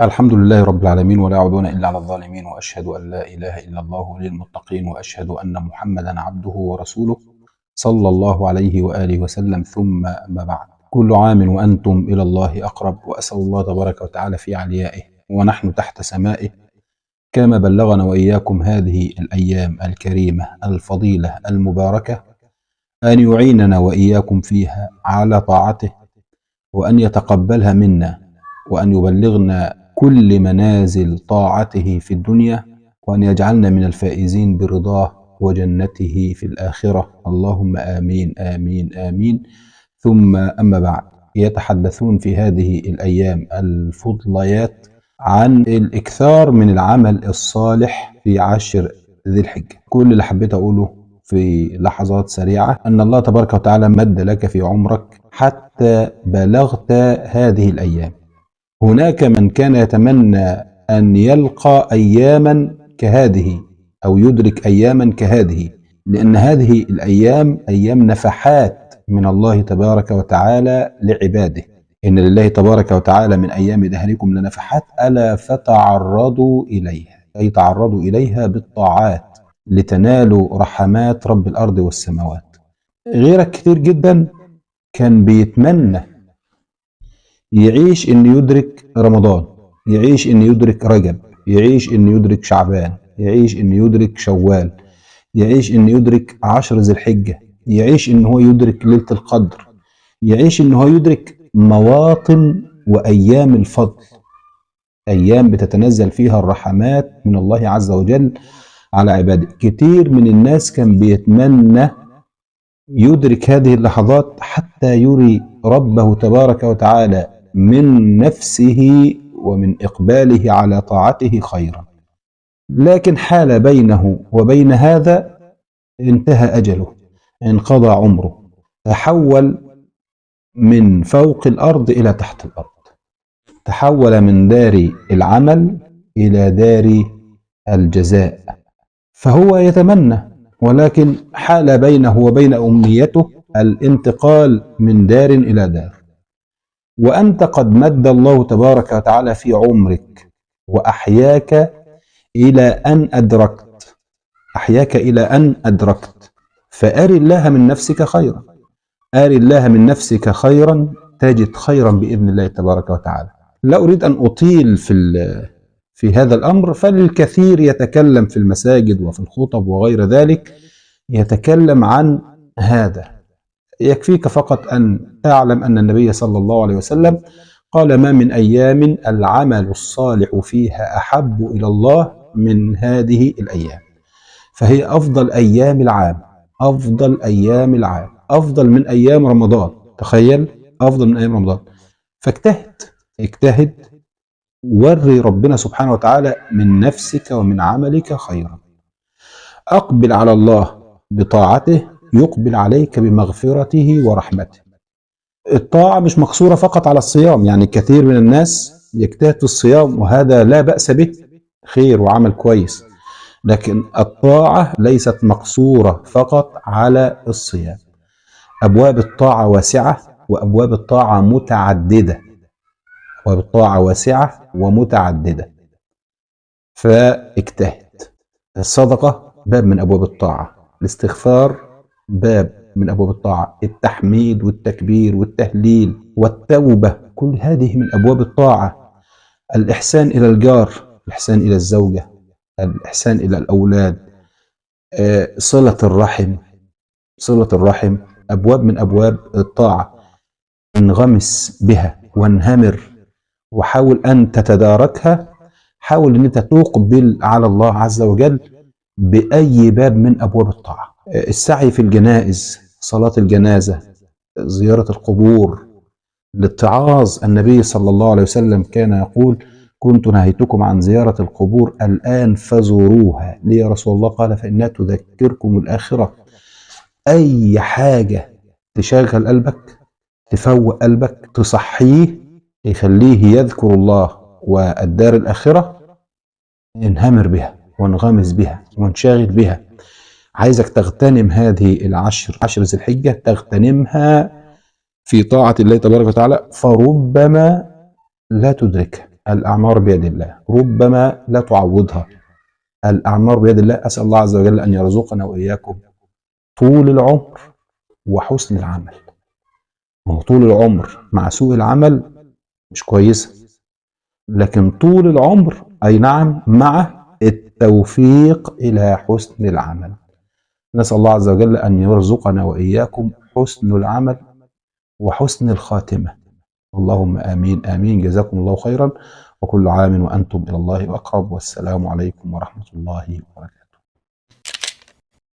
الحمد لله رب العالمين، ولا عدوان إلا على الظالمين، وأشهد أن لا إله إلا الله للمتقين، وأشهد أن محمدا عبده ورسوله صلى الله عليه وآله وسلم. ثم أما بعد، كل عام وأنتم إلى الله أقرب، وأسأل الله تبارك وتعالى في عليائه ونحن تحت سمائه كما بلغنا وإياكم هذه الأيام الكريمة الفضيلة المباركة أن يعيننا وإياكم فيها على طاعته، وأن يتقبلها منا، وأن يبلغنا كل منازل طاعته في الدنيا، وأن يجعلنا من الفائزين برضاه وجنته في الآخرة. اللهم آمين آمين آمين. ثم أما بعد، يتحدثون في هذه الأيام الفضليات عن الإكثار من العمل الصالح في عشر ذي الحجة. كل اللي حبيت أقوله في لحظات سريعة أن الله تبارك وتعالى مد لك في عمرك حتى بلغت هذه الأيام. هناك من كان يتمنى أن يلقى أياما كهذه أو يدرك أياما كهذه، لأن هذه الأيام أيام نفحات من الله تبارك وتعالى لعباده. إن لله تبارك وتعالى من أيام دهركم لنفحات ألا فتعرضوا إليها، أي تعرضوا إليها بالطاعات لتنالوا رحمات رب الأرض والسماوات. غيرك كتير جدا كان بيتمنى يعيش إن يدرك رمضان، يعيش إن يدرك رجب، يعيش إن يدرك شعبان، يعيش إن يدرك شوال، يعيش إن يدرك 10 ذي الحجة، يعيش إن هو يدرك ليلة القدر، يعيش إن هو يدرك مواطن وأيام الفضل، أيام بتتنزل فيها الرحمات من الله عز وجل على عباده. كتير من الناس كان بيتمنى يدرك هذه اللحظات حتى يري ربه تبارك وتعالى من نفسه ومن إقباله على طاعته خيرا، لكن حال بينه وبين هذا انتهى أجله، انقضى عمره، تحول من فوق الأرض إلى تحت الأرض، تحول من دار العمل إلى دار الجزاء. فهو يتمنى، ولكن حال بينه وبين أمنيته الانتقال من دار إلى دار. وأنت قد مد الله تبارك وتعالى في عمرك وأحياك إلى أن أدركت، أحياك إلى أن أدركت. فأري الله من نفسك خيرا، أري الله من نفسك خيرا تجد خيرا بإذن الله تبارك وتعالى. لا أريد أن أطيل في هذا الأمر، فالكثير يتكلم في المساجد وفي الخطب وغير ذلك يتكلم عن هذا. يكفيك فقط أن تعلم أن النبي صلى الله عليه وسلم قال: ما من أيام العمل الصالح فيها أحب إلى الله من هذه الأيام. فهي أفضل أيام العام، أفضل أيام العام، أفضل من أيام رمضان. تخيل، أفضل من أيام رمضان. فاجتهد، اجتهد، وري ربنا سبحانه وتعالى من نفسك ومن عملك خيرا. أقبل على الله بطاعته يقبل عليك بمغفرته ورحمته. الطاعة مش مقصورة فقط على الصيام، يعني كثير من الناس يجتهد في الصيام وهذا لا بأس به، خير وعمل كويس، لكن الطاعة ليست مقصورة فقط على الصيام. أبواب الطاعة واسعة وأبواب الطاعة متعددة، أبواب الطاعة واسعة ومتعددة. فاجتهد. الصدقة باب من أبواب الطاعة، الاستغفار باب من أبواب الطاعة، التحميد والتكبير والتهليل والتوبة كل هذه من أبواب الطاعة. الإحسان إلى الجار، الإحسان إلى الزوجة، الإحسان إلى الأولاد، صلة الرحم، صلة الرحم أبواب من أبواب الطاعة. انغمس بها وانهمر وحاول أن تتداركها. حاول أن أنت تقبل على الله عز وجل بأي باب من أبواب الطاعة. السعي في الجنائز، صلاة الجنازة، زيارة القبور، الاتعاظ. النبي صلى الله عليه وسلم كان يقول: كنت نهيتكم عن زيارة القبور الآن فزوروها. ليه يا رسول الله؟ قال: فإنها تذكركم الآخرة. أي حاجة تشغل قلبك، تفوق قلبك، تصحيه، يخليه يذكر الله والدار الآخرة، انهمر بها وانغمس بها وانشغل بها. عايزك تغتنم هذه عشر ذي الحجة، تغتنمها في طاعة الله تبارك وتعالى، فربما لا تدركها. الأعمار بيد الله، ربما لا تعوضها. الأعمار بيد الله. أسأل الله عز وجل أن يرزقنا وإياكم طول العمر وحسن العمل. طول العمر مع سوء العمل مش كويسة، لكن طول العمر أي نعم مع التوفيق إلى حسن العمل. نسأل الله عز وجل أن يرزقنا وإياكم حسن العمل وحسن الخاتمة. اللهم آمين آمين. جزاكم الله خيرا، وكل عام وأنتم إلى الله أقرب، والسلام عليكم ورحمة الله وبركاته.